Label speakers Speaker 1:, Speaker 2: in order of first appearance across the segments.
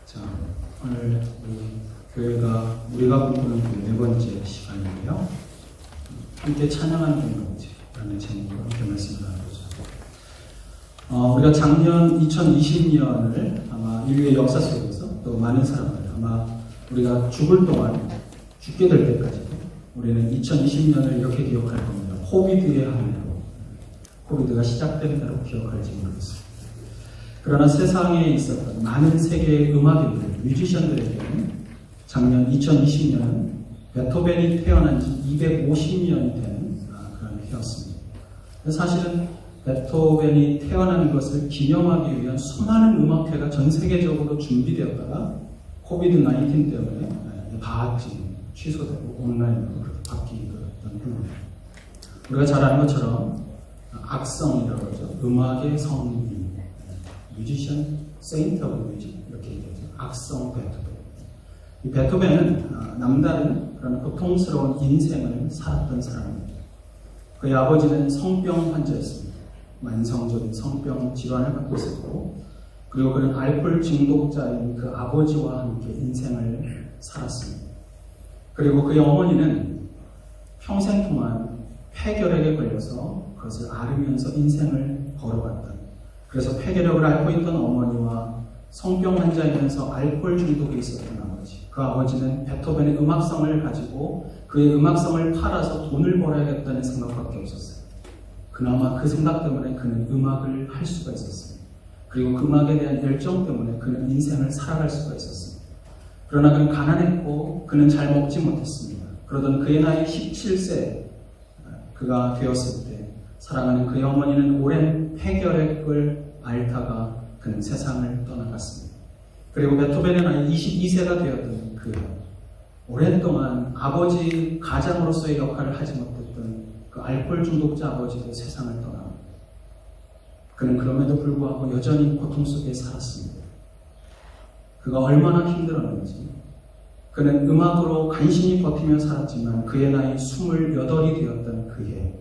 Speaker 1: 자, 오늘 우리가 꿈꾸는 네 번째 시간인데요. 함께 찬양하는 공동체라는 제목으로 함께 말씀을 나누고자 합니다. 우리가 작년 2020년을 아마 인류의 역사 속에서 또 많은 사람들, 아마 우리가 죽을 동안 죽게 될 때까지도 우리는 2020년을 이렇게 기억할 겁니다. 코비드의 한 해로, 코비드가 시작된 해로 기억할지 모르겠습니다. 그러나 세상에 있었던 많은 세계의 음악인들, 뮤지션들에게는 작년 2020년은 베토벤이 태어난 지 250년이 되는 그런 해였습니다. 사실은 베토벤이 태어난 것을 기념하기 위한 수많은 음악회가 전 세계적으로 준비되었다가 코비드-19 때문에 다 지금 취소되고 온라인으로 그렇게 바뀌었던 후입니다. 우리가 잘 아는 것처럼 악성이라고 하죠. 음악의 성인, 뮤지션, 세인트 오브 뮤직 이렇게 얘기하죠. 악성 베토벤. 이 베토벤은 남다른 그런 고통스러운 인생을 살았던 사람입니다. 그의 아버지는 성병 환자였습니다. 만성적인 성병 질환을 갖고 있었고, 그리고 그는 알코올 중독자인 그 아버지와 함께 인생을 살았습니다. 그리고 그의 어머니는 평생 동안 폐결핵에 걸려서 그것을 앓으면서 인생을 걸어갔던, 그래서 폐결핵을 앓고 있던 어머니와 성병 환자이면서 알코올 중독에 있었던 아버지, 그 아버지는 베토벤의 음악성을 가지고 그의 음악성을 팔아서 돈을 벌어야겠다는 생각밖에 없었어요. 그나마 그 생각 때문에 그는 음악을 할 수가 있었습니다. 그리고 그 음악에 대한 열정 때문에 그는 인생을 살아갈 수가 있었습니다. 그러나 그는 가난했고 그는 잘 먹지 못했습니다. 그러던 그의 나이 17세 그가 되었을 때 사랑하는 그의 어머니는 오랜 폐결핵을 앓다가 그는 세상을 떠나갔습니다. 그리고 베토벤의 나이 22세가 되었던 그 오랫동안 아버지 가장으로서의 역할을 하지 못했던 그 알코올 중독자 아버지도 세상을 떠납니다. 그는 그럼에도 불구하고 여전히 고통 속에 살았습니다. 그가 얼마나 힘들었는지, 그는 음악으로 간신히 버티며 살았지만 그의 나이 28이 되었던 그해,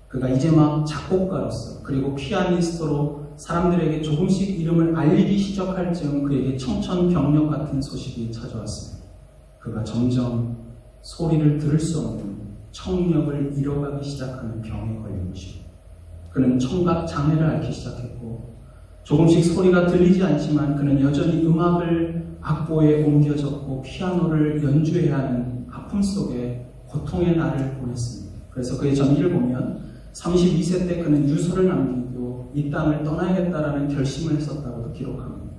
Speaker 1: 그가 이제 막 작곡가로서 그리고 피아니스트로 사람들에게 조금씩 이름을 알리기 시작할 즈음 그에게 청천벽력 같은 소식이 찾아왔습니다. 그가 점점 소리를 들을 수 없는 청력을 잃어가기 시작하는 병에 걸린 것입니다. 그는 청각 장애를 앓기 시작했고, 조금씩 소리가 들리지 않지만 그는 여전히 음악을 악보에 옮겨졌고 피아노를 연주해야 하는 아픔 속에 고통의 날을 보냈습니다. 그래서 그의 전기를 보면 32세 때 그는 유서를 남기고 이 땅을 떠나야겠다라는 결심을 했었다고도 기록합니다.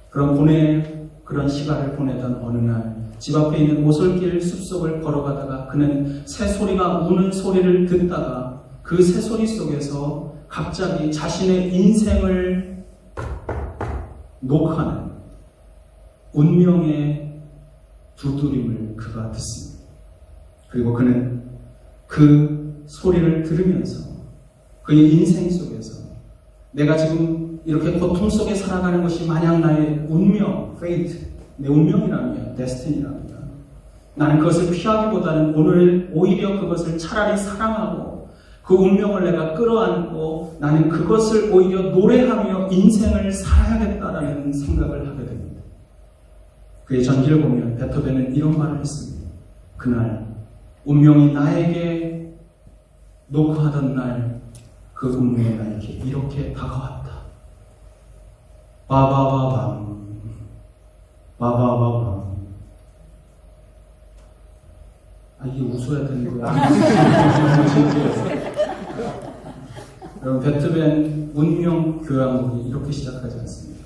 Speaker 1: 그런 시간을 보내던 어느 날 집 앞에 있는 오솔길 숲속을 걸어가다가 그는 새소리가 우는 소리를 듣다가 그 새소리 속에서 갑자기 자신의 인생을 녹화하는 운명의 두드림을 그가 듣습니다. 그리고 그는 그 소리를 들으면서 그의 인생 속에서 내가 지금 이렇게 고통 속에 살아가는 것이 만약 나의 운명, fate, 내 운명이라면, destiny라면 나는 그것을 피하기보다는 오히려 그것을 차라리 사랑하고 그 운명을 내가 끌어안고 나는 그것을 오히려 노래하며 인생을 살아야겠다라는 생각을 하게 됩니다. 그의 전기를 보면 베토벤은 이런 말을 했습니다. 그날 운명이 나에게 녹화하던 날 그 운명이 나에게 이렇게 다가왔다. 바바바밤 바바바밤. 이게 웃어야 되는 거야. 여러분, 베토벤 운명 교향곡이 이렇게 시작하지 않습니다.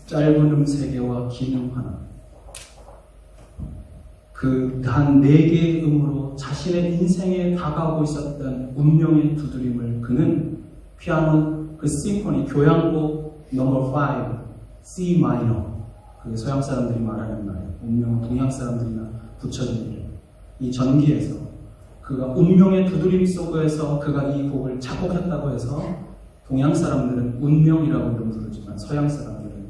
Speaker 1: 짧은 세 개와 긴 하나. 그 단 4개의 음으로 자신의 인생에 다가오고 있었던 운명의 두드림을 그는 피아노 그 심포니 교향곡 넘버 5 C 마이너, 그게 서양 사람들이 말하는 말이에요. 운명은 동양 사람들이나 붙여진 이름. 이 전기에서 그가 운명의 두드림 속에서 그가 이 곡을 작곡했다고 해서 동양 사람들은 운명이라고 이름 부르지만 서양 사람들은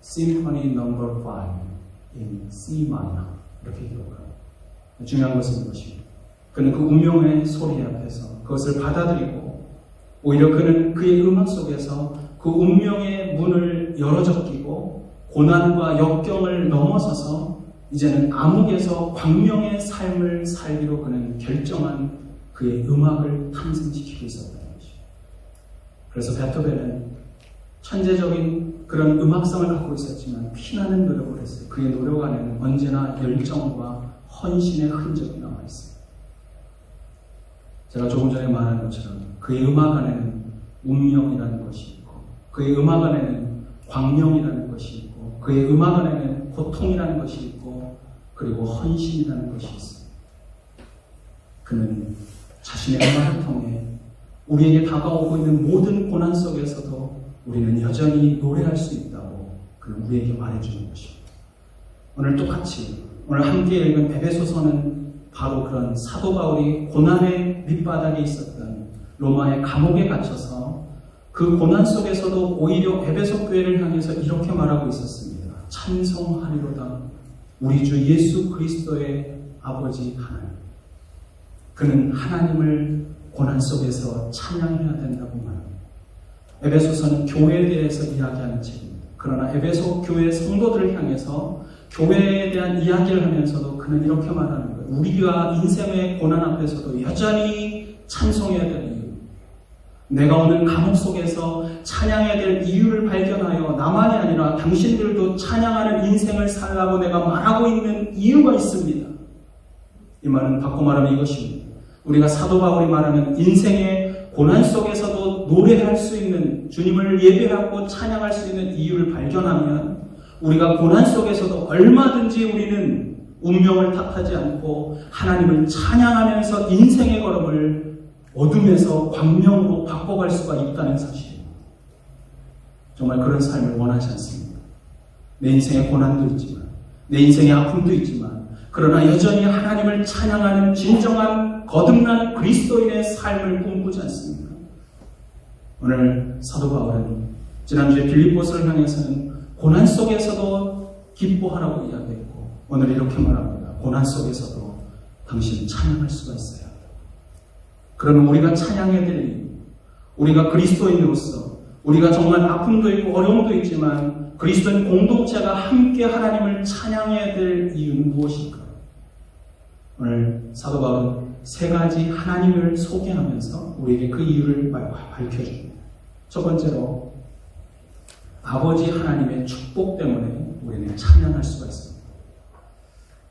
Speaker 1: 심포니 넘버 5 in C 마이너 이렇게 기록합니다. 중요한 것은 이것입니다. 그는 그 운명의 소리 앞에서 그것을 받아들이고 오히려 그는 그의 음악 속에서 그 운명의 문을 열어젖히고 고난과 역경을 넘어서서 이제는 암흑에서 광명의 삶을 살기로 그는 결정한 그의 음악을 탕생시키고 있었다는 것이죠. 그래서 베토벤은 천재적인 그런 음악성을 갖고 있었지만 피나는 노력을 했어요. 그의 노력 안에는 언제나 열정과 헌신의 흔적이 남아있어요. 제가 조금 전에 말한 것처럼 그의 음악 안에는 운명이라는 것이 있고, 그의 음악 안에는 광명이라는 것이 있고, 그의 음악 안에는 고통이라는 것이 있고, 그리고 헌신이라는 것이 있어요. 그는 자신의 음악을 통해 우리에게 다가오고 있는 모든 고난 속에서도 우리는 여전히 노래할 수 있다고 그는 우리에게 말해주는 것입니다. 오늘 똑같이 오늘 함께 읽은 에베소서는 바로 그런 사도 바울이 고난의 밑바닥에 있었던 로마의 감옥에 갇혀서 그 고난 속에서도 오히려 에베소 교회를 향해서 이렇게 말하고 있었습니다. 찬송하리로다 우리 주 예수 그리스도의 아버지 하나님. 그는 하나님을 고난 속에서 찬양해야 된다고 말합니다. 에베소서는 교회에 대해서 이야기하는 책입니다. 그러나 에베소 교회 성도들을 향해서 교회에 대한 이야기를 하면서도 그는 이렇게 말하는 거예요. 우리가 인생의 고난 앞에서도 여전히 찬송해야 될 이유, 내가 오늘 감옥 속에서 찬양해야 될 이유를 발견하여 나만이 아니라 당신들도 찬양하는 인생을 살라고 내가 말하고 있는 이유가 있습니다. 이 말은 바꿔 말하면 이것입니다. 우리가 사도 바울이 말하는 인생의 고난 속에서도 노래할 수 있는, 주님을 예배하고 찬양할 수 있는 이유를 발견하면 우리가 고난 속에서도 얼마든지 우리는 운명을 탓하지 않고 하나님을 찬양하면서 인생의 걸음을 어둠에서 광명으로 바꿔갈 수가 있다는 사실입니다. 정말 그런 삶을 원하지 않습니다. 내 인생에 고난도 있지만, 내 인생에 아픔도 있지만, 그러나 여전히 하나님을 찬양하는 진정한 거듭난 그리스도인의 삶을 꿈꾸지 않습니다. 오늘 사도 바울은 지난주에 빌립보서를 향해서는 고난 속에서도 기뻐하라고 이야기했고, 오늘 이렇게 말합니다. 고난 속에서도 당신은 찬양할 수가 있어요. 그러면 우리가 찬양해야 될 이유, 우리가 그리스도인으로서 우리가 정말 아픔도 있고 어려움도 있지만 그리스도인 공동체가 함께 하나님을 찬양해야 될 이유는 무엇일까요? 오늘 사도 바울은 세 가지 하나님을 소개하면서 우리에게 그 이유를 밝혀줍니다. 첫 번째로 아버지 하나님의 축복 때문에 우리는 찬양할 수가 있습니다.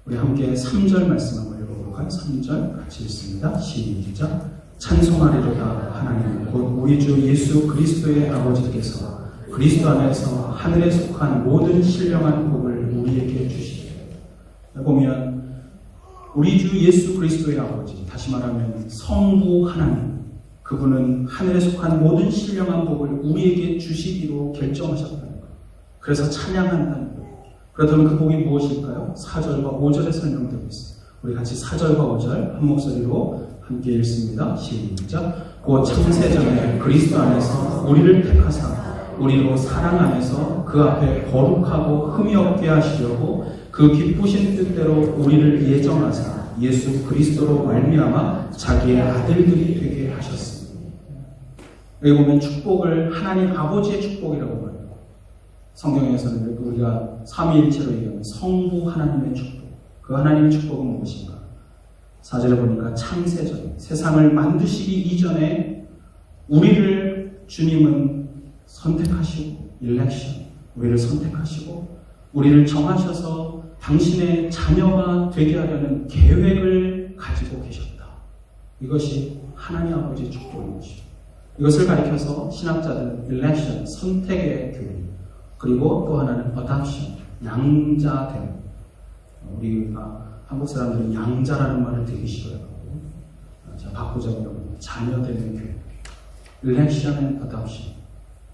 Speaker 1: 우리 함께 3절 말씀 한번 읽어볼까요? 3절 같이 읽습니다. 시작. 찬송하리로다 하나님 곧 우리 주 예수 그리스도의 아버지께서 그리스도 안에서 하늘에 속한 모든 신령한 복을 우리에게 주시리라. 보면 우리 주 예수 그리스도의 아버지, 다시 말하면 성부 하나님, 그분은 하늘에 속한 모든 신령한 복을 우리에게 주시기로 결정하셨다는 거예요. 그래서 찬양한다는 거예요. 그렇다면 그 복이 무엇일까요? 4절과 5절에 설명되고 있어요. 우리 같이 4절과 5절 한 목소리로 함께 읽습니다. 시작. 곧 창세전에 그리스도 안에서 우리를 택하사 우리로 사랑 안에서 그 앞에 거룩하고 흠이 없게 하시려고 그 기쁘신 뜻대로 우리를 예정하사 예수 그리스도로 말미암아 자기의 아들들이 되게 하셨습니다. 여기 보면 축복을 하나님 아버지의 축복이라고 말해요. 성경에서는 우리가 삼위일체로 얘기하는 성부 하나님의 축복, 그 하나님의 축복은 무엇인가? 4절에 보니까 창세전, 세상을 만드시기 이전에 우리를 주님은 선택하시고, 일렉션, 우리를 선택하시고 우리를 정하셔서 당신의 자녀가 되게 하려는 계획을 가지고 계셨다. 이것이 하나님 아버지의 축복인 것이죠. 이것을 가리켜서 신학자들은 일렉션, 선택의 교리, 그리고 또 하나는 어답션, 양자됨. 우리가 한국 사람들은 양자라는 말을 되게 싫어하고, 자, 바꾸자면 자녀되는 교육. 일렉션 앤 어답션.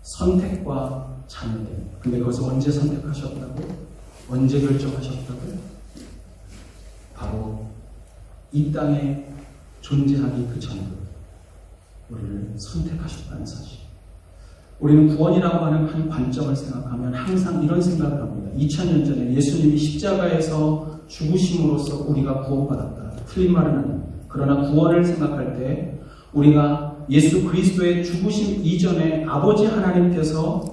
Speaker 1: 선택과 자녀됨. 근데 그것을 언제 선택하셨다고? 언제 결정하셨다고? 바로 이 땅에 존재하기 그 전부터 우리를 선택하셨다는 사실. 우리는 구원이라고 하는 한 관점을 생각하면 항상 이런 생각을 합니다. 2000년 전에 예수님이 십자가에서 죽으심으로써 우리가 구원받았다. 틀린 말은 아닙니다. 그러나 구원을 생각할 때 우리가 예수 그리스도의 죽으심 이전에 아버지 하나님께서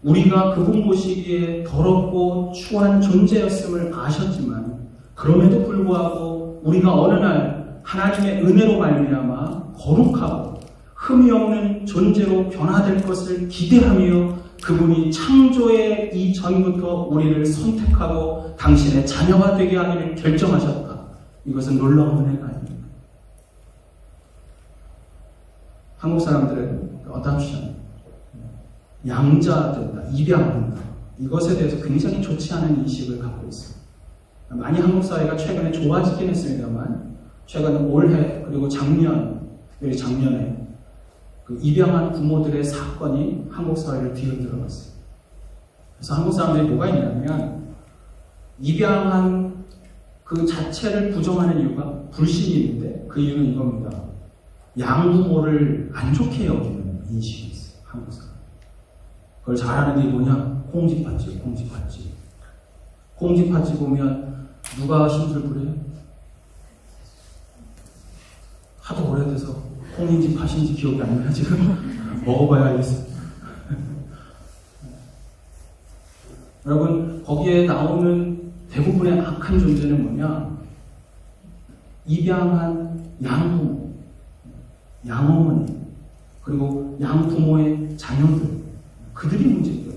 Speaker 1: 우리가 그분 보시기에 더럽고 추한 존재였음을 아셨지만 그럼에도 불구하고 우리가 어느 날 하나님의 은혜로 말미암아 거룩하고 흠이 없는 존재로 변화될 것을 기대하며 그분이 창조의 이전부터 우리를 선택하고 당신의 자녀가 되게 하기를 결정하셨다. 이것은 놀라운 은혜가 아닙니다. 한국 사람들은 어답션, 양자된다, 입양한다. 이것에 대해서 굉장히 좋지 않은 인식을 갖고 있어요. 많이 한국 사회가 최근에 좋아지긴 했습니다만 최근 올해 그리고 작년에 그 입양한 부모들의 사건이 한국 사회를 뒤흔들어 갔어요. 그래서 한국 사람들이 뭐가 있냐면 입양한 그 자체를 부정하는 이유가 불신이 있는데 그 이유는 이겁니다. 양부모를 안 좋게 여기는 인식이 있어요. 한국 사람. 그걸 잘하는 게 뭐냐? 콩쥐팥쥐. 콩쥐팥쥐 보면 누가 심술 부려요? 하도 오래돼서 콩인지 팥인지 기억이 안 나요 지금. 먹어봐야 알겠어요. 여러분 거기에 나오는 대부분의 악한 존재는 뭐냐? 입양한 양부모, 양어머니, 그리고 양부모의 자녀들, 그들이 문제예요.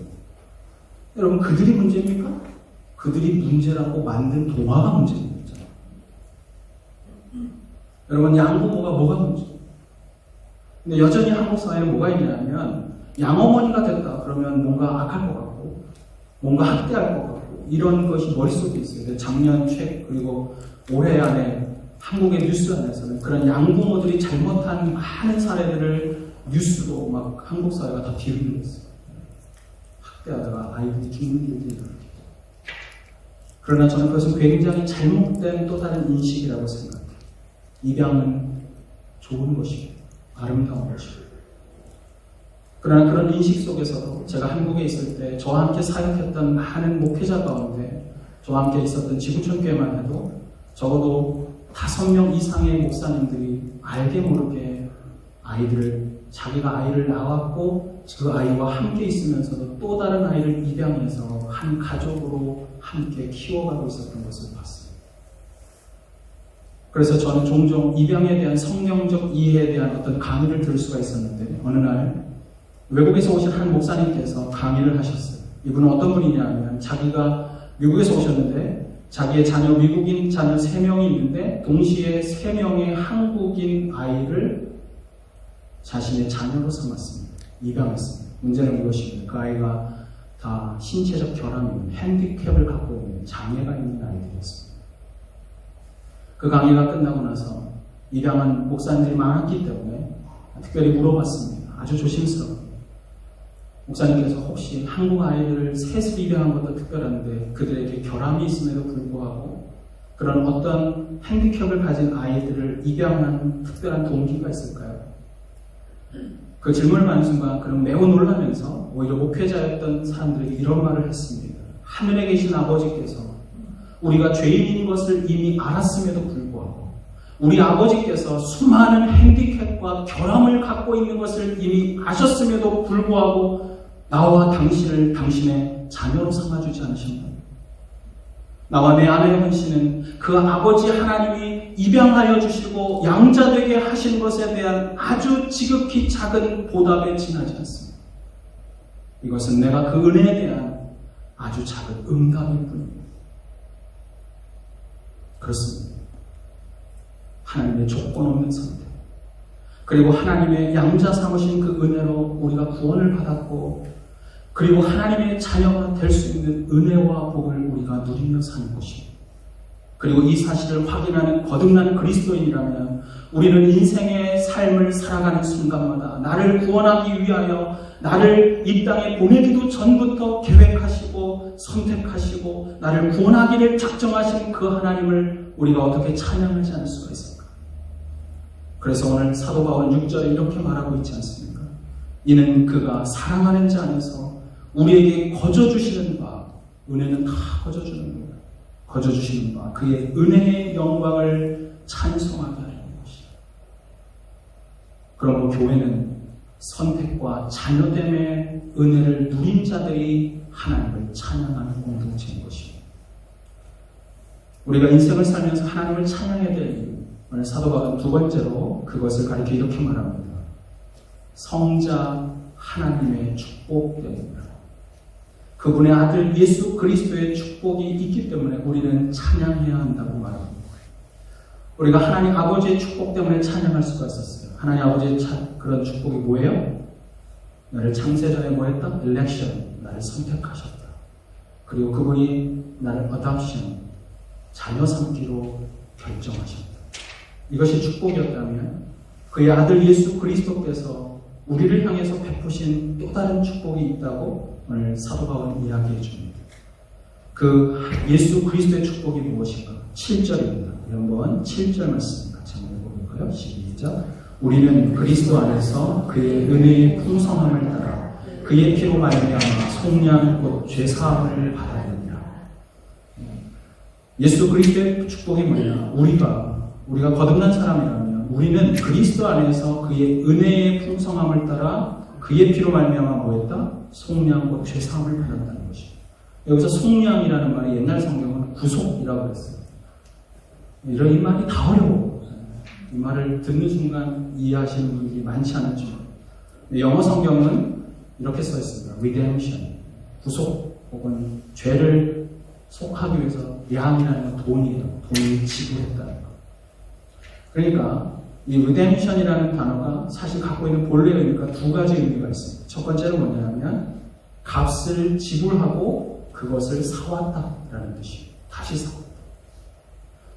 Speaker 1: 여러분 그들이 문제입니까? 그들이 문제라고 만든 동화가 문제입니다. 여러분 양부모가 뭐가 문제예요? 근데 여전히 한국 사회는 뭐가 있냐면 양어머니가 됐다 그러면 뭔가 악할 것 같고 뭔가 학대할 것 같고 이런 것이 머릿속에 있어요. 작년 그리고 올해 안에 한국의 뉴스 안에서는 그런 양부모들이 잘못한 많은 사례들을 뉴스로 막 한국 사회가 다 뒤흔들었어요. 학대하다가 아이들이 죽는 일들이 일어나요. 그러나 저는 그것은 굉장히 잘못된 또 다른 인식이라고 생각해요. 입양은 좋은 것이고 아름다운 것이고 그러나 그런 인식 속에서도 제가 한국에 있을 때 저와 함께 사역했던 많은 목회자 가운데 저와 함께 있었던 지구촌교회만 해도 적어도 5명 이상의 목사님들이 알게 모르게 자기가 아이를 낳았고 그 아이와 함께 있으면서도 또 다른 아이를 입양해서 한 가족으로 함께 키워가고 있었던 것을 봤어요. 그래서 저는 종종 입양에 대한 성경적 이해에 대한 어떤 강의를 들을 수가 있었는데 어느 날 외국에서 오신 한 목사님께서 강의를 하셨어요. 이분은 어떤 분이냐면 자기가 미국에서 오셨는데 자기의 자녀, 미국인 자녀 3명이 있는데 동시에 3명의 한국인 아이를 자신의 자녀로 삼았습니다. 입양했습니다. 문제는 이것입니다. 그 아이가 다 신체적 결함이 있는 핸디캡을 갖고 있는 장애가 있는 아이들이었습니다. 그 강의가 끝나고 나서 입양한 목사님들이 많았기 때문에 특별히 물어봤습니다. 아주 조심스럽게. 목사님께서 혹시 한국 아이들을 셋을 입양한 것도 특별한데 그들에게 결함이 있음에도 불구하고 그런 어떤 핸디캡을 가진 아이들을 입양한 특별한 동기가 있을까요? 그 질문을 받는 순간 그럼 매우 놀라면서 오히려 목회자였던 사람들에게 이런 말을 했습니다. 하늘에 계신 아버지께서 우리가 죄인인 것을 이미 알았음에도 불구하고 우리 아버지께서 수많은 핸디캡과 결함을 갖고 있는 것을 이미 아셨음에도 불구하고 나와 당신을 당신의 자녀로 삼아주지 않으셨나요? 나와 내 아내 현 씨는 그 아버지 하나님이 입양하여 주시고 양자되게 하신 것에 대한 아주 지극히 작은 보답에 지나지 않습니다. 이것은 내가 그 은혜에 대한 아주 작은 응답일 뿐입니다. 그렇습니다. 하나님의 조건 없는 선택 그리고 하나님의 양자 삼으신 그 은혜로 우리가 구원을 받았고 그리고 하나님의 자녀가 될 수 있는 은혜와 복을 우리가 누리며 사는 것입니다. 그리고 이 사실을 확인하는 거듭난 그리스도인이라면 우리는 인생의 삶을 살아가는 순간마다 나를 구원하기 위하여 나를 이 땅에 보내기도 전부터 계획하시고 선택하시고 나를 구원하기를 작정하신 그 하나님을 우리가 어떻게 찬양하지 않을 수가 있을까? 그래서 오늘 사도 바울은 6절에 이렇게 말하고 있지 않습니까? 이는 그가 사랑하는 자 안에서 우리에게 거저주시는 바, 은혜는 다 거저주는 거예요. 거저주시는 바, 그의 은혜의 영광을 찬송하게 하는 것이다. 그러므로 교회는 선택과 자녀됨의 은혜를 누린 자들이 하나님을 찬양하는 공동체인 것입니다. 우리가 인생을 살면서 하나님을 찬양해야 될 이유, 오늘 사도 바울은 두 번째로 그것을 가리켜 이렇게 말합니다. 성자 하나님의 축복 때문이다. 그분의 아들 예수 그리스도의 축복이 있기 때문에 우리는 찬양해야 한다고 말합니다. 우리가 하나님 아버지의 축복 때문에 찬양할 수가 있었어요. 하나님 아버지의 그런 축복이 뭐예요? 나를 창세전에 뭐했다? 엘렉션, 나를 선택하셨다. 그리고 그분이 나를 어답션, 자녀 삼기로 결정하셨다. 이것이 축복이었다면 그의 아들 예수 그리스도께서 우리를 향해서 베푸신 또 다른 축복이 있다고 오늘 사도 바울은 이야기해 줍니다. 그 예수 그리스도의 축복이 무엇인가? 7절입니다. 한번 7절 말씀 같이 한번 읽어볼까요? 시작. 우리는 그리스도 안에서 그의 은혜의 풍성함을 따라 그의 피로 말미암아 속량 곧 죄사함을 받았느니라. 예수 그리스도의 축복이 뭐냐? 우리가 거듭난 사람이라면 우리는 그리스도 안에서 그의 은혜의 풍성함을 따라 그의 피로 말미암아 뭐했다? 속량 곧 죄사함을 받았다는 것입니다. 여기서 속량이라는 말이 옛날 성경은 구속이라고 했어요. 이런 이 말이 다 어려워. 이 말을 듣는 순간 이해하시는 분들이 많지 않죠. 영어 성경은 이렇게 써 있습니다. redemption, 구속 혹은 죄를 속하기 위해서 양이라는 건 돈이에요. 돈을 지불했다는 거. 그러니까 이 redemption이라는 단어가 사실 갖고 있는 본래 의미가 두 가지 의미가 있습니다. 첫 번째는 뭐냐면 값을 지불하고 그것을 사왔다라는 뜻이에요. 다시 사왔다.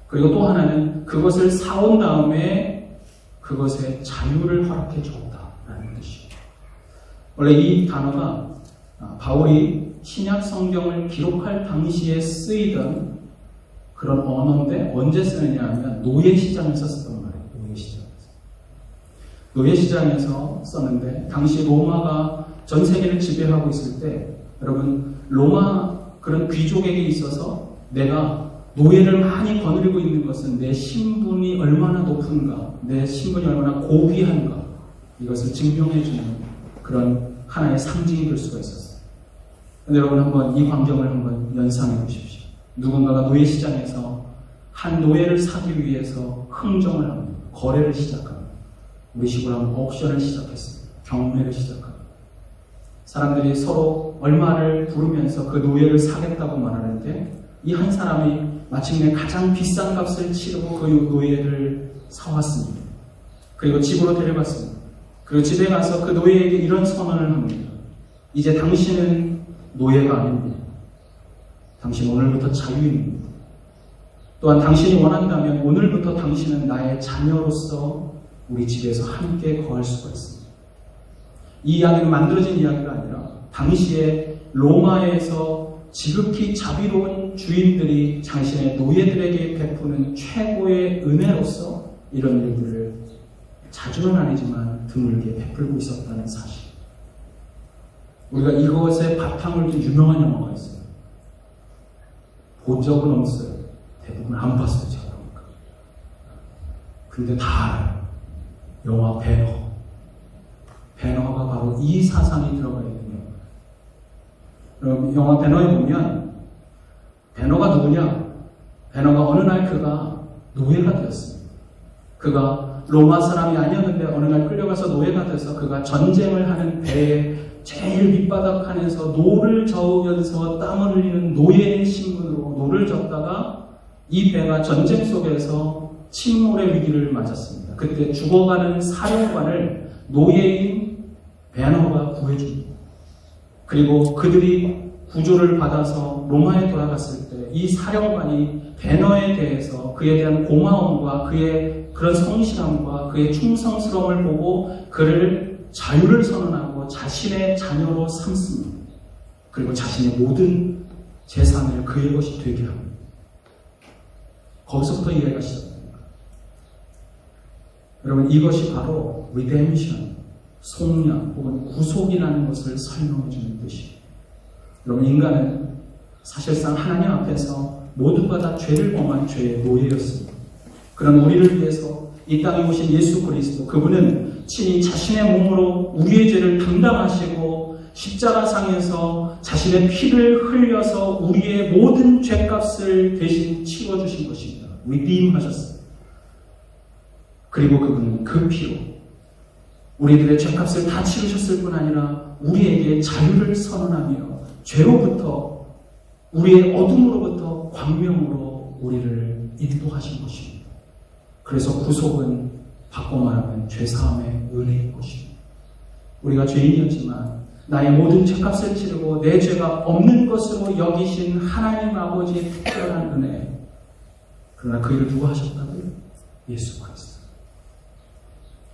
Speaker 1: 그리고 또 하나는 그것을 사온 다음에 그것의 자유를 허락해 주었다라는 뜻이에요. 원래 이 단어가 바울이 신약 성경을 기록할 당시에 쓰이던 그런 언어인데 언제 쓰느냐 하면 노예 시장에서 쓰던 말이에요. 노예 시장에서 썼는데 당시 로마가 전 세계를 지배하고 있을 때 여러분 로마 그런 귀족에게 있어서 내가 노예를 많이 거느리고 있는 것은 내 신분이 얼마나 높은가, 내 신분이 얼마나 고귀한가 이것을 증명해주는 그런 하나의 상징이 될 수가 있었어요. 근데 여러분 한번 이 광경을 한번 연상해 보십시오. 누군가가 노예 시장에서 한 노예를 사기 위해서 흥정을 합니다. 거래를 시작합니다. 우리 식으로 하면 옥션을 시작했습니다. 경매를 시작합니다. 사람들이 서로 얼마를 부르면서 그 노예를 사겠다고 말하는데 이 한 사람이 마침내 가장 비싼 값을 치르고 그 노예를 사왔습니다. 그리고 집으로 데려갔습니다. 그리고 집에 가서 그 노예에게 이런 선언을 합니다. 이제 당신은 노예가 아닙니다. 당신 오늘부터 자유인입니다. 또한 당신이 원한다면 오늘부터 당신은 나의 자녀로서 우리 집에서 함께 거할 수가 있습니다. 이 이야기는 만들어진 이야기가 아니라 당시에 로마에서 지극히 자비로운 주인들이 자신의 노예들에게 베푸는 최고의 은혜로서 이런 일들을 자주는 아니지만 드물게 베풀고 있었다는 사실. 우리가 이것의 바탕을 둔 유명한 영화가 있어요. 본 적은 없어요. 대부분 안 봤어요. 제가 보니까. 근데 다 알아요. 영화 배너. 배너가 바로 이 사상이 들어가 있는 영화. 영화 배너에 보면 배너가 누구냐? 배너가 어느 날 그가 노예가 되었습니다. 그가 로마 사람이 아니었는데 어느 날 끌려가서 노예가 돼서 그가 전쟁을 하는 배에 제일 밑바닥 칸에서 노를 저으면서 땀을 흘리는 노예의 신분으로 노를 젓다가 이 배가 전쟁 속에서 침몰의 위기를 맞았습니다. 그때 죽어가는 사령관을 노예인 배너가 구해줍니다. 그리고 그들이 구조를 받아서 로마에 돌아갔을 때 이 사령관이 배너에 대해서 그에 대한 고마움과 그의 그런 성실함과 그의 충성스러움을 보고 그를 자유를 선언하고 자신의 자녀로 삼습니다. 그리고 자신의 모든 재산을 그의 것이 되게 합니다. 거기서부터 이해가 시작됩니다. 여러분 이것이 바로 redemption, 속량 혹은 구속이라는 것을 설명해 주는 뜻이에요. 여러분 인간은 사실상 하나님 앞에서 모두가 다 죄를 범한 죄의 노예였습니다. 그런 우리를 위해서 이 땅에 오신 예수 그리스도, 그분은 친히 자신의 몸으로 우리의 죄를 담당하시고 십자가상에서 자신의 피를 흘려서 우리의 모든 죄값을 대신 치워주신 것입니다. 리딤하셨어요. 그리고 그분은 그 피로 우리들의 죄값을 다 치르셨을 뿐 아니라 우리에게 자유를 선언하며 죄로부터, 우리의 어둠으로부터 광명으로 우리를 인도하신 것입니다. 그래서 구속은 바꿔 말하면 죄사함의 은혜인 것입니다. 우리가 죄인이었지만 나의 모든 죄값을 치르고 내 죄가 없는 것으로 여기신 하나님 아버지의 특별한 은혜. 그러나 그 일을 누가 하셨다고요? 예수 그리스도.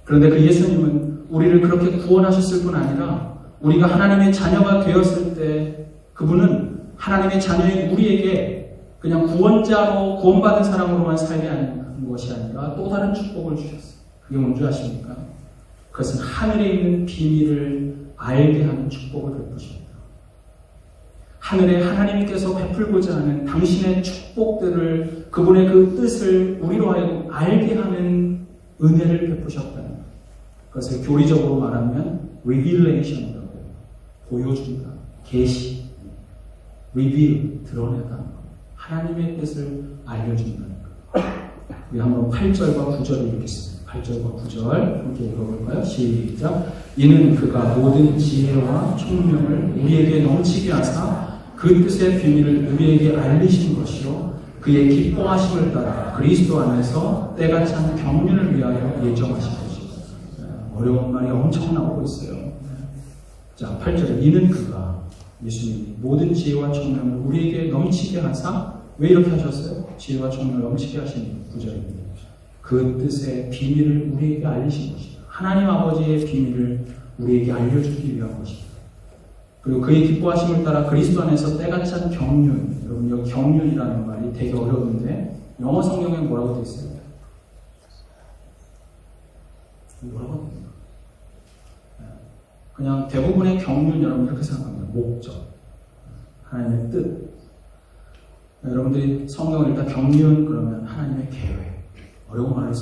Speaker 1: 그런데 그 예수님은 우리를 그렇게 구원하셨을 뿐 아니라 우리가 하나님의 자녀가 되었을 때 그분은 하나님의 자녀인 우리에게 그냥 구원자로 구원받은 사람으로만 살게 하는 것이 아니라 또 다른 축복을 주셨어요. 그게 뭔지 아십니까? 그것은 하늘에 있는 비밀을 알게 하는 축복을 베푸십니다. 하늘에 하나님께서 베풀고자 하는 당신의 축복들을, 그분의 그 뜻을 우리로 하여금 알게 하는 은혜를 베푸셨다는 것. 그것을 교리적으로 말하면 revelation이라고 해요. 보여준다, 계시, reveal, 드러내다는 것. 하나님의 뜻을 알려준다는 것. 우리 한번 8절과 9절을 읽겠습니다. 8절과 9절 함께 읽어볼까요? 시작. 이는 그가 모든 지혜와 총명을 우리에게 넘치게 하사 그 뜻의 비밀을 우리에게 알리신 것이요 그의 기뻐하심을 따라 그리스도 안에서 때가 찬 경륜을 위하여 예정하신 것이요. 어려운 말이 엄청 나오고 있어요. 자, 8절에 이는 그가, 예수님이 모든 지혜와 총명을 우리에게 넘치게 하사, 왜 이렇게 하셨어요? 지혜와 총명을 넘치게 하신 9절입니다. 그 뜻의 비밀을 우리에게 알리신 것이다. 하나님 아버지의 비밀을 우리에게 알려주기 위한 것이다. 그리고 그의 기뻐하심을 따라 그리스도 안에서 때가 찬 경륜. 여러분, 여기 경륜이라는 말이 되게 어려운데 영어 성경에 뭐라고 되어 있어요? 뭐라고 되어 있나요? 그냥 대부분의 경륜 여러분 이렇게 생각합니다. 목적, 하나님의 뜻. 여러분들이 성경을 읽다 경륜 그러면 하나님의 계획, 어려운 말을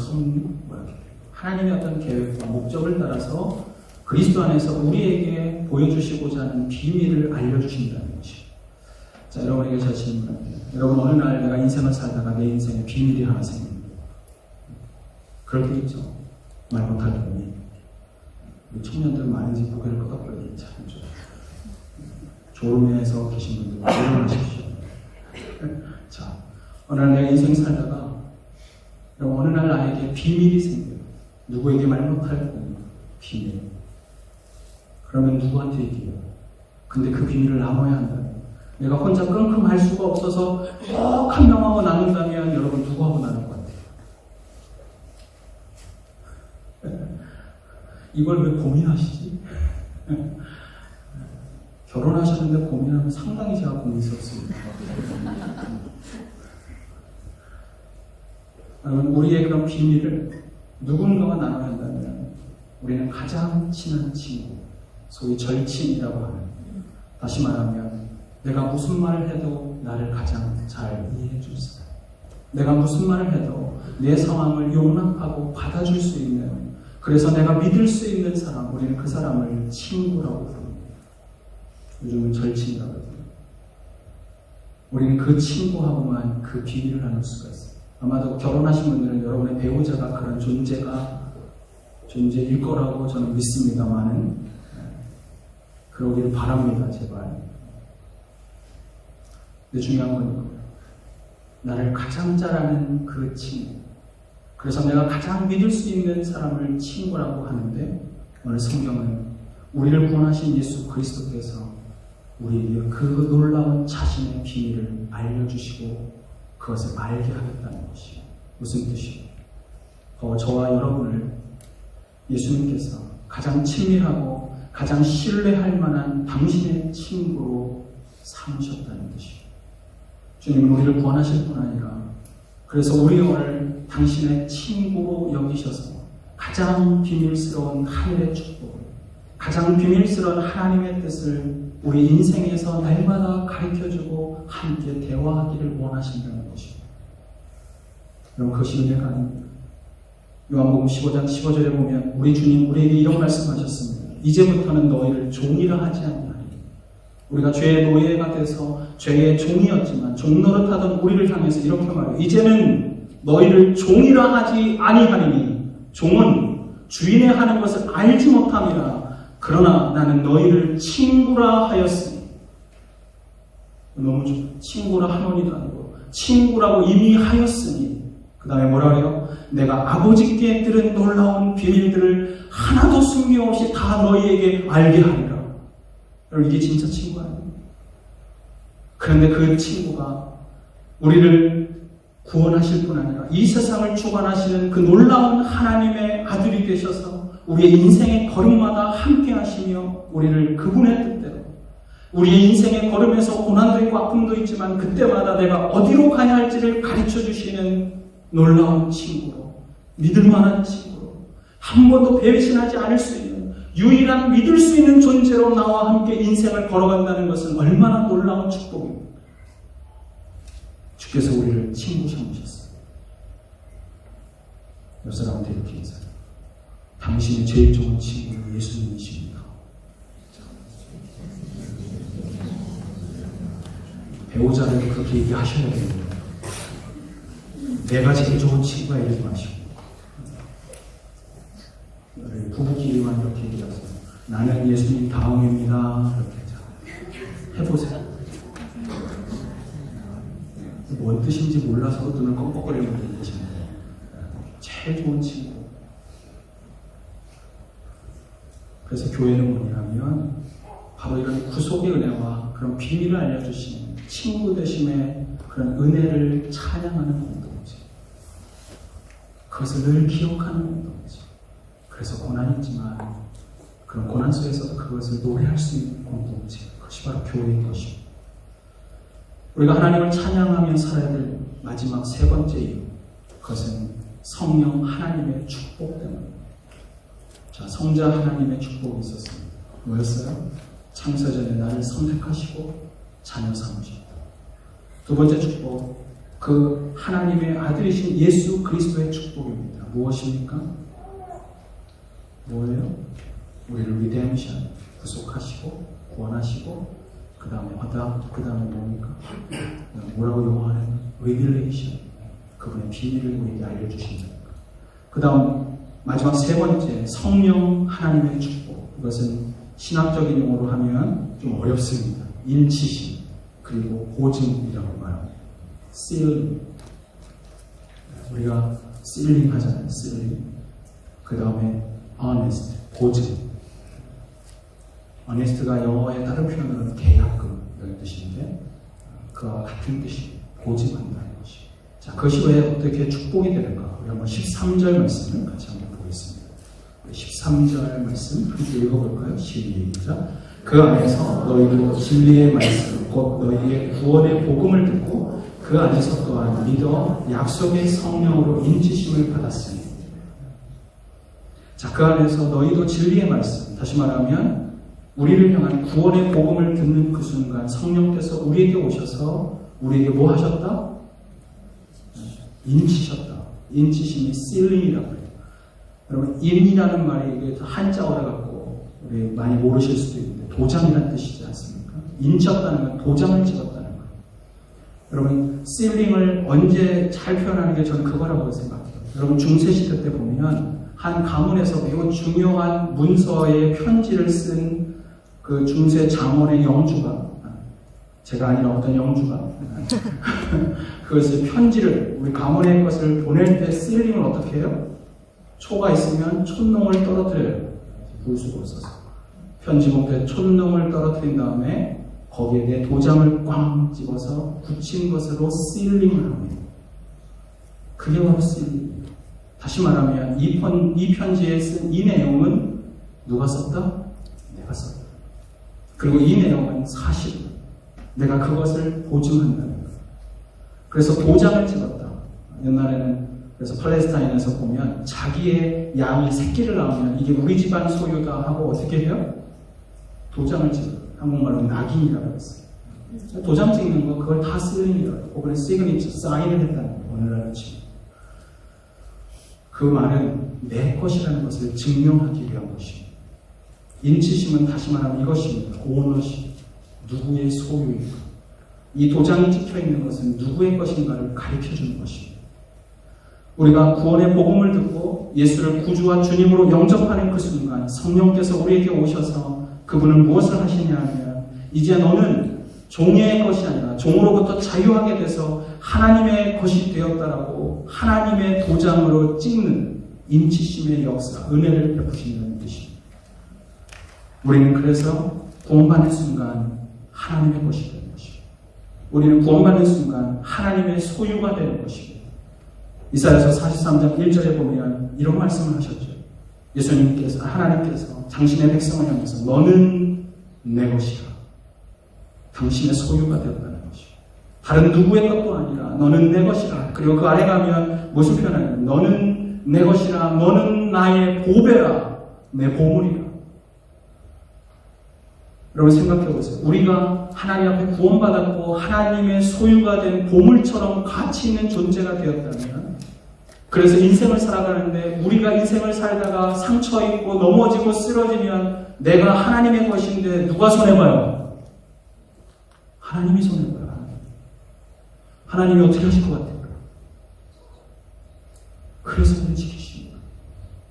Speaker 1: 하나님의 어떤 계획과 목적을 따라서 그리스도 안에서 우리에게 보여주시고자 하는 비밀을 알려주신다는 것이죠. 자, 여러분에게 제 질문합니다. 여러분, 어느 날 내가 인생을 살다가 내 인생에 비밀이 하나 생깁니다. 그럴 때 있죠. 말 못할 때니. 청년들 많은지 고개를 끄덕거리는 참 좋아요. 졸음에서 계신 분들 일어나십시오. 자, 어느 날 내가 인생 살다가 어느 날 나에게 비밀이 생겨요. 누구에게 말 못할 비밀. 그러면 누구한테 얘기해요? 근데 그 비밀을 나눠야 한다. 내가 혼자 끙끙 할 수가 없어서 꼭 한 명하고 나눈다면 여러분 누구하고 나눌 것 같아요? 이걸 왜 고민하시지? 결혼하셨는데 고민하면 상당히 제가 고민스럽습니다. 여러분, 우리의 그런 비밀을 누군가와 나눠야 한다면 우리는 가장 친한 친구, 소위 절친이라고 하는, 다시 말하면 내가 무슨 말을 해도 나를 가장 잘 이해해 줄 사람, 내가 무슨 말을 해도 내 상황을 용납하고 받아줄 수 있는, 그래서 내가 믿을 수 있는 사람, 우리는 그 사람을 친구라고 부릅니다. 요즘은 절친이라고 해요. 우리는 그 친구하고만 그 비밀을 나눌 수가 있어요. 아마도 결혼하신 분들은 여러분의 배우자가 그런 존재일 거라고 저는 믿습니다만은 그러기를 바랍니다, 제발. 근데 중요한 건 이거예요. 나를 가장 잘 아는 그 친구. 그래서 내가 가장 믿을 수 있는 사람을 친구라고 하는데, 오늘 성경은 우리를 구원하신 예수 그리스도께서 우리에게 그 놀라운 자신의 비밀을 알려주시고 그것을 알게 하겠다는 것이에요. 무슨 뜻이에요? 저와 여러분을 예수님께서 가장 친밀하고 가장 신뢰할 만한 당신의 친구로 삼으셨다는 뜻이에요. 주님은 우리를 구원하실 뿐 아니라 그래서 우리 오늘 당신의 친구로 여기셔서 가장 비밀스러운 하늘의 축복을, 가장 비밀스러운 하나님의 뜻을 우리 인생에서 날마다 가르쳐주고 함께 대화하기를 원하신다는 것입니다. 여러분, 그것이 은혜가 아닙니다. 요한복음 15장 15절에 보면 우리 주님 우리에게 이런 말씀하셨습니다. 이제부터는 너희를 종이라 하지 아니하리. 우리가 죄의 노예가 돼서 죄의 종이었지만 종노릇하던 우리를 향해서 이렇게 말해요. 이제는 너희를 종이라 하지 아니하리니 종은 주인의 하는 것을 알지 못함이라. 그러나 나는 너희를 친구라 하였으니. 너무 좋아. 친구라 하노니도 아니고 친구라고 이미 하였으니. 그 다음에 뭐라 그래요? 내가 아버지께 들은 놀라운 비밀들을 하나도 숨김없이 다 너희에게 알게 하리라. 여러분, 이게 진짜 친구 아니에요? 그런데 그 친구가 우리를 구원하실 뿐 아니라 이 세상을 주관하시는 그 놀라운 하나님의 아들이 되셔서 우리의 인생의 걸음마다 함께 하시며 우리를 그분의 뜻대로, 우리의 인생의 걸음에서 고난도 있고 아픔도 있지만 그때마다 내가 어디로 가야 할지를 가르쳐 주시는 놀라운 친구로, 믿을 만한 친구로, 한 번도 배신하지 않을 수 있는 유일한 믿을 수 있는 존재로 나와 함께 인생을 걸어간다는 것은 얼마나 놀라운 축복입니까? 주께서 우리를 친구 삼으셨어요. 옆 사람한테 이렇게 인사해요. 당신의 제일 좋은 친구는 예수님이십니다. 배우자를 그렇게 얘기하셔야 됩니다. 내가 제일 좋은 친구야 이러지 마시고 부부끼리만 이렇게 얘기하세요. 나는 예수님 다음입니다. 이렇게 해보세요. 뭔 뜻인지 몰라서 눈을 껌뻑거리는 분이 계십니다. 제일 좋은 친구. 그래서 교회는 뭐냐면 바로 이런 구속의 은혜와 그런 비밀을 알려주신 친구 되심의 그런 은혜를 찬양하는 공동체. 그것을 늘 기억하는 공동체. 그래서 고난이 있지만 그런 고난 속에서도 그것을 노래할 수 있는 공동체. 그것이 바로 교회인 것입니다. 우리가 하나님을 찬양하며 살아야 될 마지막 세 번째 이유, 그것은 성령 하나님의 축복 때문입니다. 자, 성자 하나님의 축복이 있었습니다. 뭐였어요? 창세전에 나를 선택하시고 자녀 삼으셨다. 두 번째 축복, 그 하나님의 아들이신 예수 그리스도의 축복입니다. 무엇입니까? 뭐예요? 우리를 리뎀션, 구속하시고 구원하시고 그 다음에 뭡니까? 뭐라고 영어하는? 리빌레이션, 그분의 비밀을 우리에게 알려주신다. 그 다음 마지막 세 번째, 성령 하나님의 축복. 이것은 신학적인 용어로 하면 좀 어렵습니다. 인치심, 그리고 보증이라고 말합니다. seal. 우리가 sealing 하잖아요. sealing. 그 다음에 honest, 보증. honest가 영어의 다른 표현으로는 계약금 이런 뜻인데 그와 같은 뜻이 보증한다는 것이. 자, 그것이 왜 어떻게 축복이 되는가? 우리 한번 13절 말씀을 같이 한번 보겠습니다. 13절 말씀 함께 읽어볼까요? 시작. 그 안에서 너희도 진리의 말씀, 곧 너희의 구원의 복음을 듣고 그 안에서 또한 믿어 약속의 성령으로 인치심을 받았으니. 자, 그 안에서 너희도 진리의 말씀, 다시 말하면 우리를 향한 구원의 복음을 듣는 그 순간 성령께서 우리에게 오셔서 우리에게 뭐 하셨다? 인치셨다. 인치심이 sealing이라고 해요. 여러분, 인이라는 말이 이게 한자어라 갖고 우리 많이 모르실 수도 있는데 도장이라는 뜻이지 않습니까? 인쳤다는 건 도장을 찍었다는 거예요. 여러분, sealing을 언제 잘 표현하는 게 저는 그거라고 생각해요. 여러분, 중세시대 때 보면 한 가문에서 매우 중요한 문서의 편지를 쓴 그 중세 장원의 영주가, 제가 아니라 어떤 영주가 그것을 편지를 우리 가문의 것을 보낼 때 sealing을 어떻게 해요? 초가 있으면 촛농을 떨어뜨려요. 불수가 없어서 편지 봉투에 촛농을 떨어뜨린 다음에 거기에 내 도장을 꽝 찍어서 붙인 것으로 sealing을 합니다. 그게 바로 sealing. 다시 말하면 이 편지에 쓴 이 내용은 누가 썼다? 내가 썼다. 그리고 이 내용은 사실, 내가 그것을 보증한다는 거예요. 그래서 도장을 찍었다. 옛날에는 그래서 팔레스타인에서 보면 자기의 양이 새끼를 낳으면 이게 우리 집안 소유다 하고 어떻게 해요? 도장을 찍어요. 한국말로 낙인이라고 했어요. 도장 찍는 거 그걸 다 sealing이라고 해요. 혹은 시그니처, 사인을 했다는 거예요. 오늘날 치고. 그 말은 내 것이라는 것을 증명하기 위한 것입니다. 인치심은 다시 말하면 이것입니다. 오너십, 누구의 소유인가. 이 도장이 찍혀있는 것은 누구의 것인가를 가르쳐주는 것입니다. 우리가 구원의 복음을 듣고 예수를 구주와 주님으로 영접하는 그 순간 성령께서 우리에게 오셔서 그분은 무엇을 하시냐 하면 이제 너는 종의 것이 아니라 종으로부터 자유하게 돼서 하나님의 것이 되었다라고 하나님의 도장으로 찍는 인치심의 역사, 은혜를 베푸신다는 뜻입니다. 우리는 그래서 구원받는 순간 하나님의 것이 되는 것입니다. 우리는 구원받는 순간 하나님의 소유가 되는 것입니다. 이사야서 43장 1절에 보면 이런 말씀을 하셨죠. 예수님께서, 하나님께서 당신의 백성을 향해서 너는 내 것이라. 당신의 소유가 되었다는 것이죠. 다른 누구의 것도 아니라 너는 내 것이라. 그리고 그 아래 가면 무슨 표현이냐면 너는 내 것이라. 너는 나의 보배라. 내 보물이라. 여러분 생각해 보세요. 우리가 하나님 앞에 구원받았고 하나님의 소유가 된 보물처럼 가치 있는 존재가 되었다면, 그래서 인생을 살아가는데 우리가 인생을 살다가 상처 입고 넘어지고 쓰러지면 내가 하나님의 것인데 누가 손해봐요? 하나님이 손해봐요. 하나님이 어떻게 하실 것 같아요? 그래서 우리를 지키십니다.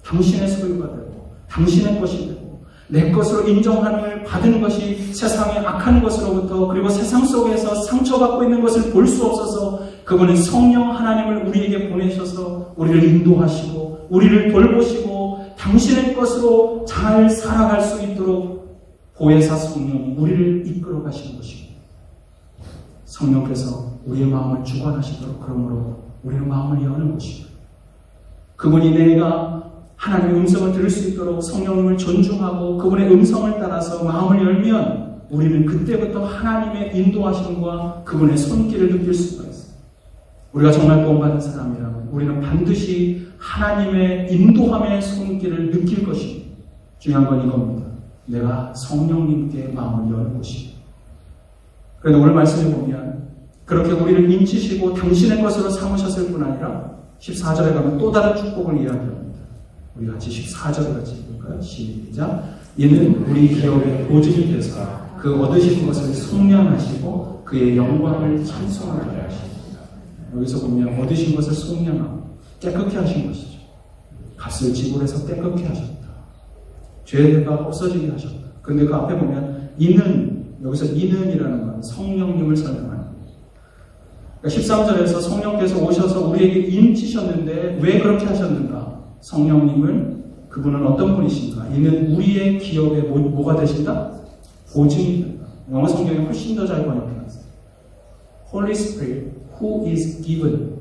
Speaker 1: 당신의 소유가 되고 당신의 것이 되고 내 것으로 인정함을 받은 것이 세상의 악한 것으로부터, 그리고 세상 속에서 상처받고 있는 것을 볼 수 없어서 그분은 성령 하나님을 우리에게 보내셔서 우리를 인도하시고 우리를 돌보시고 당신의 것으로 잘 살아갈 수 있도록 보혜사 성령이 우리를 이끌어 가시는 것입니다. 성령께서 우리의 마음을 주관하시도록, 그러므로 우리는 마음을 여는 것입니다. 그분이 내가 하나님의 음성을 들을 수 있도록 성령님을 존중하고 그분의 음성을 따라서 마음을 열면 우리는 그때부터 하나님의 인도하심과 그분의 손길을 느낄 수가 있어요. 우리가 정말 구원받은 사람이라면 우리는 반드시 하나님의 인도함의 손길을 느낄 것입니다. 중요한 건 이겁니다. 내가 성령님께 마음을 여는 것입니다. 그래도 오늘 말씀에 보면 그렇게 우리를 인치시고 당신의 것으로 삼으셨을 뿐 아니라 14절에 가면 또 다른 축복을 이야기합니다. 우리 같이 14절 같이 읽을까요? 시작. 이는 우리 기업의 보증이 돼서 그 얻으신 것을 속량하시고 그의 영광을 찬송하게 하십니다. 여기서 보면 얻으신 것을 속량하고 깨끗게 하신 것이죠. 값을 지불해서 깨끗게 하셨다. 죄가 없어지게 하셨다. 그런데 그 앞에 보면 이는, 여기서 이는이라는 건 성령님을 설명합니다. 그러니까 13절에서 성령께서 오셔서 우리에게 인치셨는데 왜 그렇게 하셨는가? 성령님을, 그분은 어떤 분이신가? 이는 우리의 기업에 뭐가 되신다? 보증이 된다. 영어 성경이 훨씬 더 잘 번역해놨어요. Holy Spirit, who is given.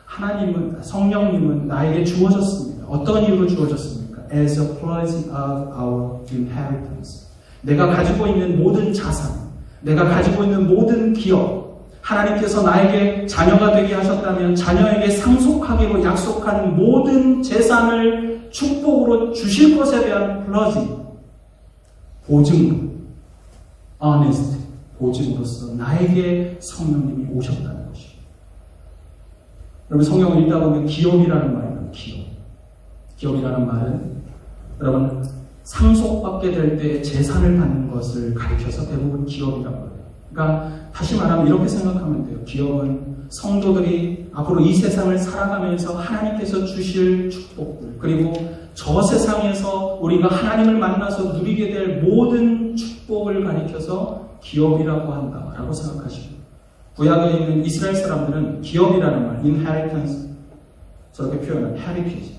Speaker 1: 하나님은, 성령님은 나에게 주어졌습니다. 어떤 이유로 주어졌습니까? As a pledge of our inheritance. 내가 가지고 있는 모든 자산, 내가 가지고 있는 모든 기업, 하나님께서 나에게 자녀가 되게 하셨다면 자녀에게 상속하기로 약속한 모든 재산을 축복으로 주실 것에 대한 플러지, 보증, honest, 보증으로서 나에게 성령님이 오셨다는 것입니다. 여러분 성경을 읽다 보면 기업이라는 말이에요. 기업이라는 말은 여러분 상속받게 될 때 재산을 받는 것을 가리켜서 대부분 기업이라고 해요. 그러니까 다시 말하면 이렇게 생각하면 돼요. 기업은 성도들이 앞으로 이 세상을 살아가면서 하나님께서 주실 축복들, 그리고 저 세상에서 우리가 하나님을 만나서 누리게 될 모든 축복을 가리켜서 기업이라고 한다라고 생각하십니다. 구약에 있는 이스라엘 사람들은 기업이라는 말, inheritance, 저렇게 표현한 heritage.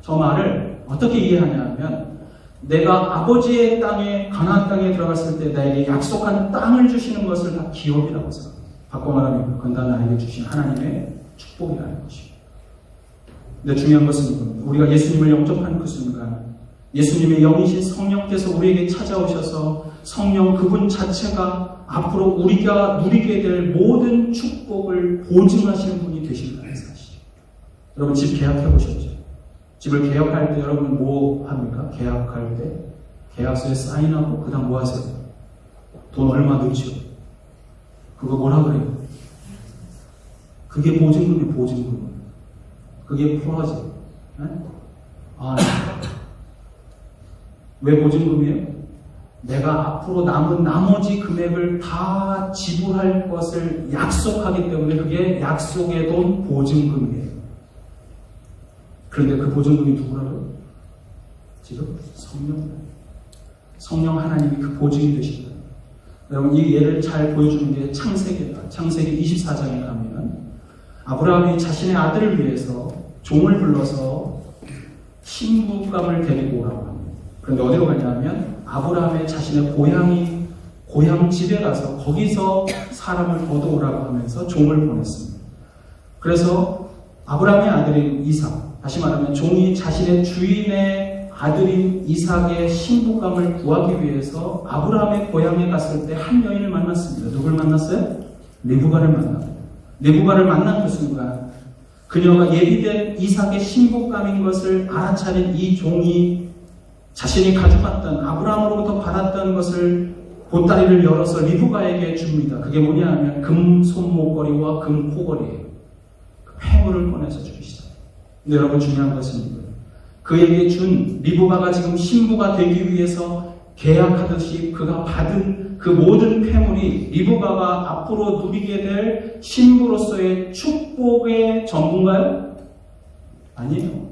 Speaker 1: 저 말을 어떻게 이해하냐 하면 내가 아버지의 땅에, 가나안 땅에 들어갔을 때 나에게 약속한 땅을 주시는 것을 다 기업이라고 생각합니다. 바꿔 말하면 그건 다 나에게 주신 하나님의 축복이라는 것입니다. 근데 중요한 것은 이겁니다. 우리가 예수님을 영접하는 그 순간 예수님의 영이신 성령께서 우리에게 찾아오셔서 성령 그분 자체가 앞으로 우리가 누리게 될 모든 축복을 보증하시는 분이 되신다는 사실. 여러분 집 계약해 보셨죠? 집을 계약할 때 여러분 뭐 합니까? 계약할 때 계약서에 사인하고 그 다음 뭐 하세요? 돈 얼마 넣죠? 그거 뭐라 그래요? 그게 보증금이 보증금. 그게 플러지. 네? 아, 왜 보증금이에요? 내가 앞으로 남은 나머지 금액을 다 지불할 것을 약속하기 때문에 그게 약속의 돈 보증금이에요. 그런데 그 보증금이 누구라고요? 지금 성령 하나님이 그 보증이 되신다. 여러분 이 예를 잘 보여주는 게 창세기다. 창세기 24장에 가면 아브라함이 자신의 아들을 위해서 종을 불러서 신부감을 데리고 오라고 합니다. 그런데 어디로 가냐면 아브라함의 자신의 고향 집에 가서 거기서 사람을 얻어오라고 하면서 종을 보냈습니다. 그래서 아브라함의 아들인 이삭, 다시 말하면 종이 자신의 주인의 아들인 이삭의 신부감을 구하기 위해서 아브라함의 고향에 갔을 때 한 여인을 만났습니다. 누굴 만났어요? 리브가를 만납니다. 리브가를 만난 그 순간 그녀가 예비된 이삭의 신부감인 것을 알아차린 이 종이 자신이 가져갔던 아브라함으로부터 받았던 것을 보따리를 열어서 리브가에게 줍니다. 그게 뭐냐 하면 금 손목걸이와 금 코걸이에요. 폐물을 꺼내서 주기 시작해요. 근데 여러분 중요한 것은 이거예요. 그에게 준 리브가가 지금 신부가 되기 위해서 계약하듯이 그가 받은 그 모든 폐물이 리브가가 앞으로 누리게 될 신부로서의 축복의 전부인가요? 아니에요.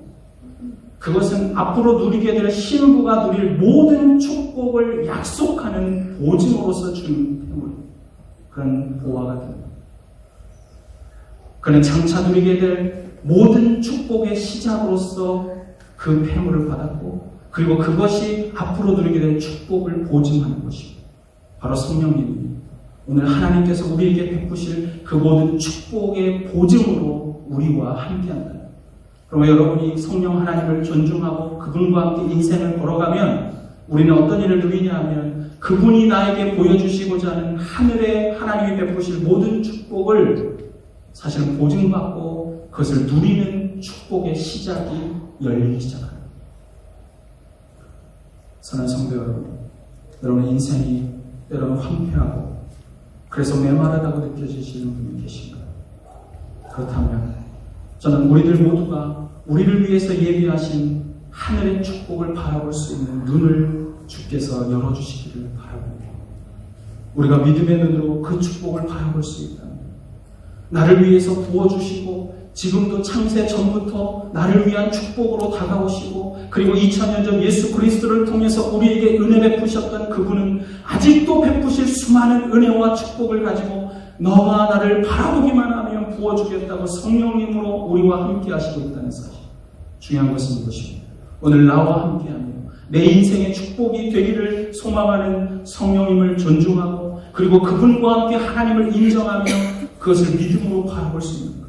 Speaker 1: 그것은 앞으로 누리게 될 신부가 누릴 모든 축복을 약속하는 보증으로서 준 폐물, 그런 보화가 됩니다. 그는 장차 누리게 될 모든 축복의 시작으로서 그 폐물을 받았고, 그리고 그것이 앞으로 누리게 될 축복을 보증하는 것입니다. 바로 성령님이 오늘 하나님께서 우리에게 베푸실 그 모든 축복의 보증으로 우리와 함께한다. 그러면 여러분이 성령 하나님을 존중하고 그분과 함께 인생을 걸어가면 우리는 어떤 일을 누리냐 하면 그분이 나에게 보여주시고자 하는 하늘의 하나님이 베푸실 모든 축복을 사실은 보증받고 그것을 누리는 축복의 시작이 열리기 시작합니다. 사랑하는 성도 여러분, 여러분의 인생이 때로는 황폐하고 그래서 메마르다고 느껴지시는 분이 계신가요? 그렇다면 저는 우리들 모두가 우리를 위해서 예비하신 하늘의 축복을 바라볼 수 있는 눈을 주께서 열어주시기를 바랍니다. 우리가 믿음의 눈으로 그 축복을 바라볼 수 있다면 나를 위해서 부어주시고 지금도 창세 전부터 나를 위한 축복으로 다가오시고 그리고 2000년 전 예수 그리스도를 통해서 우리에게 은혜 베푸셨던 그분은 아직도 베푸실 수많은 은혜와 축복을 가지고 너와 나를 바라보기만 하면 부어주겠다고 성령님으로 우리와 함께 하시고 있다는 사실. 중요한 것은 이것입니다. 오늘 나와 함께하며 내 인생의 축복이 되기를 소망하는 성령님을 존중하고 그리고 그분과 함께 하나님을 인정하며 그것을 믿음으로 바라볼 수 있는 것.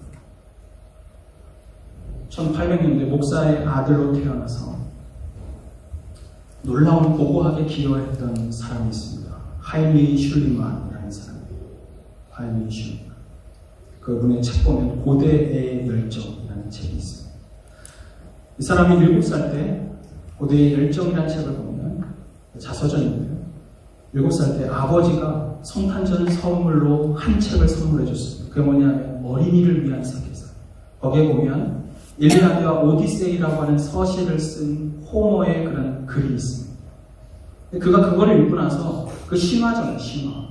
Speaker 1: 1800년대 목사의 아들로 태어나서 놀라운 고고하게 기여했던 사람이 있습니다. 하인리 슐리만이라는 사람이에요. 하인리 슐리만. 그분의 책 보면 고대의 열정이라는 책이 있습니다. 이 사람이 7살 때 고대의 열정이라는 책을 보면 자서전인데요. 7살 때 아버지가 성탄절 선물로 한 책을 선물해 줬습니다. 그게 뭐냐면 어린이를 위한 세계사. 거기에 보면 일리아드와 오디세이라고 하는 서시를 쓴 호머의 그런 글이 있습니다. 그가 그거를 읽고 나서 그 신화잖아요, 신화.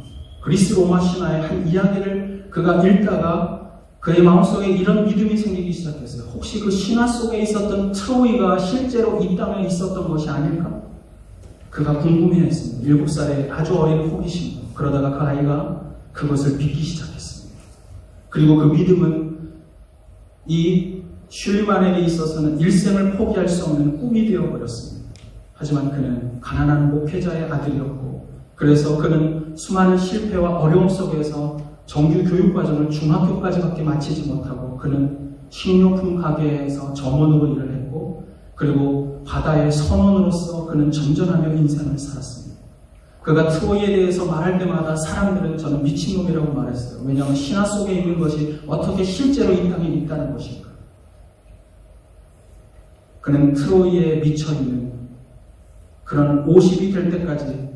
Speaker 1: 그리스 로마 신화의 한 이야기를 그가 읽다가 그의 마음속에 이런 믿음이 생기기 시작했어요. 혹시 그 신화 속에 있었던 트로이가 실제로 이 땅에 있었던 것이 아닐까? 그가 궁금해했습니다. 7살의 아주 어린 호기심. 그러다가 그 아이가 그것을 믿기 시작했습니다. 그리고 그 믿음은 이 슐리만에게 있어서는 일생을 포기할 수 없는 꿈이 되어버렸습니다. 하지만 그는 가난한 목회자의 아들이었고 그래서 그는 수많은 실패와 어려움 속에서 정규 교육과정을 중학교까지밖에 마치지 못하고 그는 식료품 가게에서 점원으로 일을 했고 그리고 바다의 선원으로서 그는 전전하며 인생을 살았습니다. 그가 트로이에 대해서 말할 때마다 사람들은 저는 미친놈이라고 말했어요. 왜냐하면 신화 속에 있는 것이 어떻게 실제로 이 땅에 있다는 것인가. 그는 트로이에 미쳐있는 그런 50이 될 때까지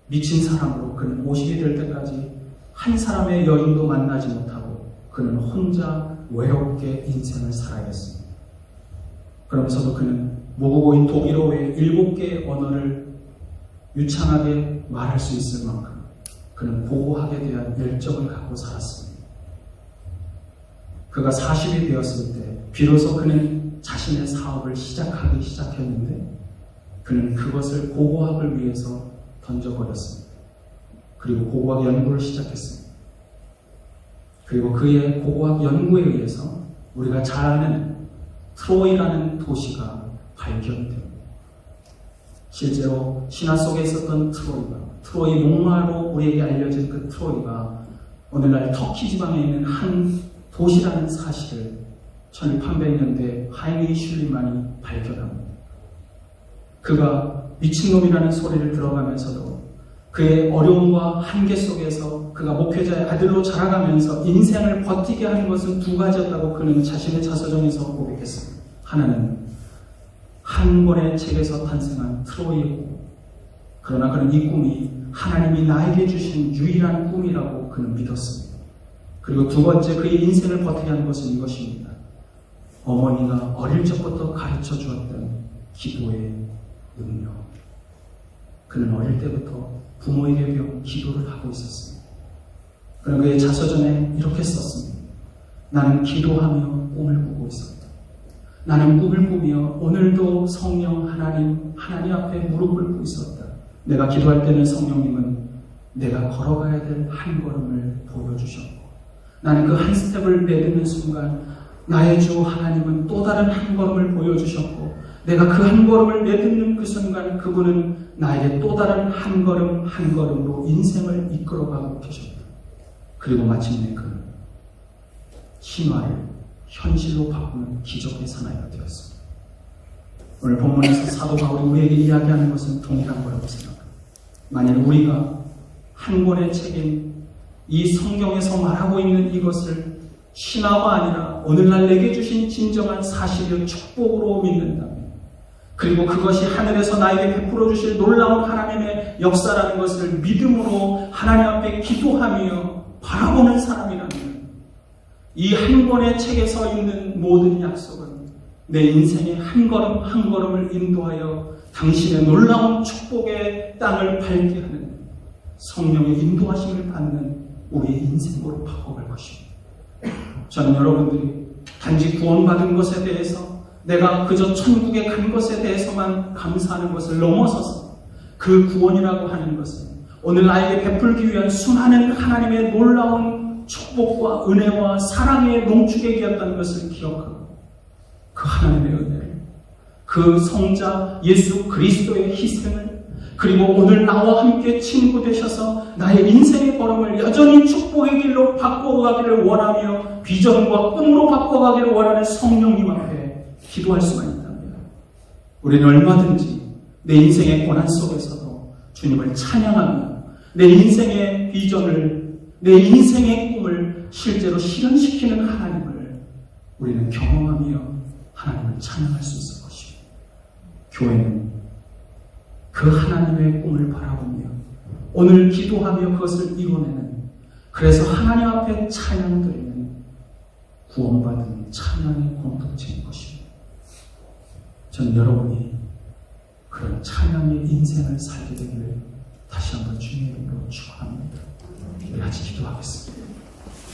Speaker 1: 미친 사람으로 그는 50이 될 때까지 한 사람의 여인도 만나지 못하고 그는 혼자 외롭게 인생을 살아야겠습니다. 그러면서도 그는 모국어인 독일어 외 7개의 언어를 유창하게 말할 수 있을 만큼 그는 고고학에 대한 열정을 갖고 살았습니다. 그가 40이 되었을 때 비로소 그는 자신의 사업을 시작하기 시작했는데 그는 그것을 고고학을 위해서 던져버렸습니다. 그리고 고고학 연구를 시작했습니다. 그리고 그의 고고학 연구에 의해서 우리가 잘 아는 트로이라는 도시가 발견됩니다. 실제로 신화 속에 있었던 트로이 목마로 우리에게 알려진 그 트로이가 오늘날 터키 지방에 있는 한 도시라는 사실을 1800년대 하이니 슐리만이 발견합니다. 그가 미친놈이라는 소리를 들어가면서도 그의 어려움과 한계 속에서 그가 목회자의 아들로 자라가면서 인생을 버티게 하는 것은 두 가지였다고 그는 자신의 자서전에서 고백했습니다. 하나는 한 권의 책에서 탄생한 트로이고, 그러나 그는 이 꿈이 하나님이 나에게 주신 유일한 꿈이라고 그는 믿었습니다. 그리고 두 번째 그의 인생을 버티게 하는 것은 이것입니다. 어머니가 어릴 적부터 가르쳐 주었던 기도의 능력. 그는 어릴 때부터 부모에게 배운 기도를 하고 있었습니다. 그는 그의 자서전에 이렇게 썼습니다. 나는 기도하며 꿈을 꾸고 있었다. 나는 꿈을 꾸며 오늘도 성령 하나님 앞에 무릎을 꿇고 있었다. 내가 기도할 때는 성령님은 내가 걸어가야 될 한 걸음을 보여주셨고, 나는 그 한 스텝을 내딛는 순간 나의 주 하나님은 또 다른 한 걸음을 보여주셨고, 내가 그 한 걸음을 내딛는 그 순간 그분은 나에게 또 다른 한 걸음 한 걸음으로 인생을 이끌어가고 계셨다. 그리고 마침내 그는 신화를 현실로 바꾸는 기적의 사나이가 되었습니다. 오늘 본문에서 사도 바울이 우리에게 이야기하는 것은 동일한 거라고 생각합니다. 만일 우리가 한 권의 책인 이 성경에서 말하고 있는 이것을 신화가 아니라 오늘날 내게 주신 진정한 사실의 축복으로 믿는다면, 그리고 그것이 하늘에서 나에게 베풀어 주실 놀라운 하나님의 역사라는 것을 믿음으로 하나님 앞에 기도하며 바라보는 사람이라면, 이 한 권의 책에 서 있는 모든 약속은 내 인생의 한 걸음 한 걸음을 인도하여 당신의 놀라운 축복의 땅을 밟게 하는 성령의 인도하심을 받는 우리의 인생으로 바꿔갈 것입니다. 저는 여러분들이 단지 구원받은 것에 대해서 내가 그저 천국에 간 것에 대해서만 감사하는 것을 넘어서서 그 구원이라고 하는 것은 오늘 나에게 베풀기 위한 수많은 하나님의 놀라운 축복과 은혜와 사랑의 농축액이었다는 것을 기억하고, 그 하나님의 은혜를, 그 성자 예수 그리스도의 희생을, 그리고 오늘 나와 함께 친구 되셔서 나의 인생의 걸음을 여전히 축복의 길로 바꿔가기를 원하며 비전과 꿈으로 바꿔가기를 원하는 성령님 앞에 기도할 수만 있다면, 우리는 얼마든지 내 인생의 고난 속에서도 주님을 찬양하며 내 인생의 비전을, 내 인생의 꿈을 실제로 실현시키는 하나님을 우리는 경험하며 하나님을 찬양할 수 있을 것입니다. 교회는 그 하나님의 꿈을 바라보며 오늘 기도하며 그것을 이뤄내는, 그래서 하나님 앞에 찬양드리는 구원받은 찬양의 공동체인 것입니다. 저는 여러분이 그런 찬양의 인생을 살게 되기를 다시 한번 주님의 이름으로 축원합니다. 우리 같이 기도하겠습니다.